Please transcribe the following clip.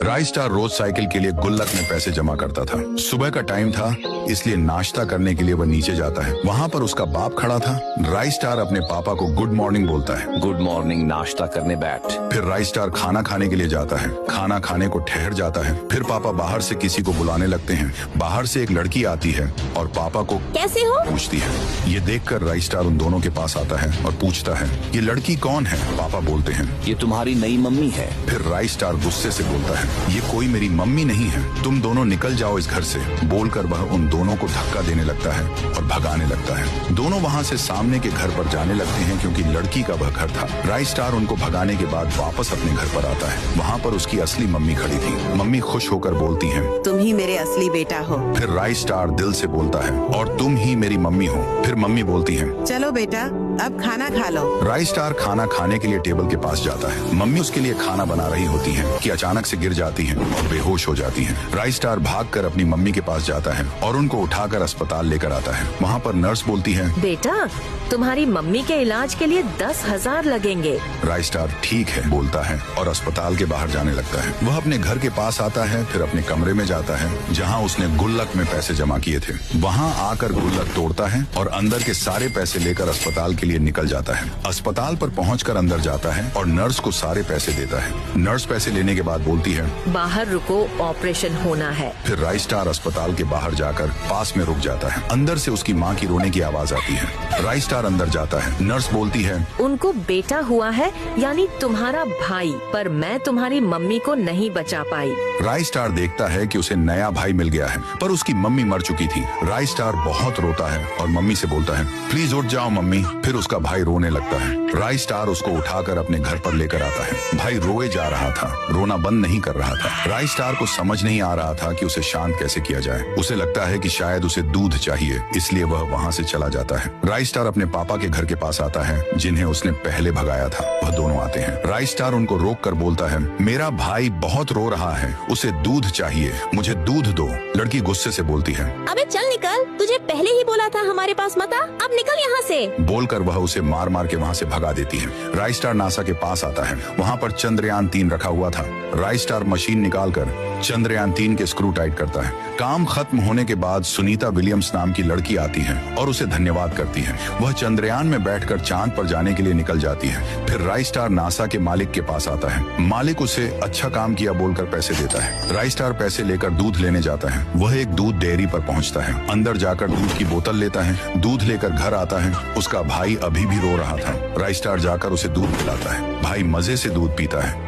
Rice star रोज cycle के लिए गुल्लक में पैसे जमा करता था। सुबह का टाइम था, इसलिए नाश्ता करने के लिए वह नीचे जाता है। वहाँ पर उसका बाप खड़ा था। राइस स्टार अपने पापा को गुड मॉर्निंग बोलता है। गुड मॉर्निंग, नाश्ता करने बैठ। फिर राइस स्टार खाना खाने के लिए जाता है। खाना खाने को ठहर जाता है। फिर पापा बाहर से किसी को बुलाने लगते हैं। बाहर से एक लड़की आती है और पापा को कैसे हो पूछती है। ये देखकर राइस स्टार उन दोनों के पास आता है और पूछता है, ये लड़की कौन है? पापा बोलते हैं, ये तुम्हारी नई मम्मी है। फिर राइस स्टार गुस्से से बोलता है, ये कोई मेरी मम्मी नहीं है, तुम दोनों निकल जाओ इस घर से। बोलकर वह उन दोनों को धक्का देने लगता है और भगाने लगता है। दोनों वहाँ से सामने के घर पर जाने लगते हैं क्योंकि लड़की का वह घर था। राइस स्टार उनको भगाने के बाद वापस अपने घर पर आता है। वहाँ पर उसकी असली मम्मी खड़ी थी। मम्मी खुश होकर बोलती है, तुम ही मेरे असली बेटा हो। फिर राइस स्टार दिल से बोलता है, और तुम ही मेरी मम्मी हो। फिर मम्मी बोलती है, चलो बेटा अब खाना खा लो। राइस स्टार खाना खाने के लिए टेबल के पास जाता है। मम्मी उसके लिए खाना बना रही होती है कि अचानक से गिर जाती है और बेहोश हो जाती है। राइस स्टार भागकर अपनी मम्मी के पास जाता है और उनको उठाकर अस्पताल लेकर आता है। वहाँ पर नर्स बोलती है, बेटा तुम्हारी मम्मी के इलाज के लिए 10,000 लगेंगे। राइस स्टार ठीक है बोलता है और अस्पताल के बाहर जाने लगता है। वह अपने घर के पास आता है, फिर अपने कमरे में जाता है जहाँ उसने गुल्लक में पैसे जमा किए थे। वहाँ आकर गुल्लक तोड़ता है और अंदर के सारे पैसे लेकर अस्पताल के लिए निकल जाता है। अस्पताल पर पहुंचकर अंदर जाता है और नर्स को सारे पैसे देता है। नर्स पैसे लेने के बाद बोलती है, बाहर रुको, ऑपरेशन होना है। फिर राइस स्टार अस्पताल के बाहर जाकर पास में रुक जाता है। अंदर से उसकी माँ की रोने की आवाज आती है। राइस स्टार अंदर जाता है। नर्स बोलती है, उनको बेटा हुआ है यानी तुम्हारा भाई, पर मैं तुम्हारी मम्मी को नहीं बचा पाई। राइस स्टार देखता है कि उसे नया भाई मिल गया है, पर उसकी मम्मी मर चुकी थी। राइस स्टार बहुत रोता है और मम्मी से बोलता है, प्लीज उठ जाओ मम्मी। फिर उसका भाई रोने लगता है। राइस स्टार उसको उठाकर अपने घर पर लेकर आता है। भाई रोए जा रहा था, रोना बंद नहीं कर रहा था। राइस स्टार को समझ नहीं आ रहा था कि उसे शांत कैसे किया जाए। उसे लगता है कि शायद उसे दूध चाहिए, इसलिए वह वहाँ से चला जाता है। राइस स्टार अपने पापा के घर के पास आता है जिन्हें उसने पहले भगाया था। वह दोनों आते हैं। राइस स्टार उनको रोक कर बोलता है, मेरा भाई बहुत रो रहा है, उसे दूध चाहिए, मुझे दूध दो। लड़की गुस्से से बोलती है, अबे चल निकल, तुझे पहले ही बोला था हमारे पास मत आ, अब निकल यहाँ से। बोलकर वह उसे मार मार के वहाँ से भगा देती है। राइस स्टार नासा के पास आता है। वहाँ पर चंद्रयान 3 रखा हुआ था। राइस स्टार मशीन निकालकर चंद्रयान 3 के स्क्रू टाइट करता है। काम खत्म होने के बाद सुनीता विलियम्स नाम की लड़की आती है और उसे धन्यवाद करती है। वह चंद्रयान में बैठकर चांद पर जाने के लिए निकल जाती है। फिर राइस स्टार नासा के मालिक के पास आता है। मालिक उसे अच्छा काम किया बोलकर पैसे देता है। राइस स्टार पैसे लेकर दूध लेने जाता है। वह एक दूध डेयरी पर पहुंचता है। अंदर जाकर दूध की बोतल लेता है। दूध लेकर घर आता है। उसका भाई अभी भी रो रहा था। राइस स्टार जाकर उसे दूध पिलाता है। भाई मजे से दूध पीता है।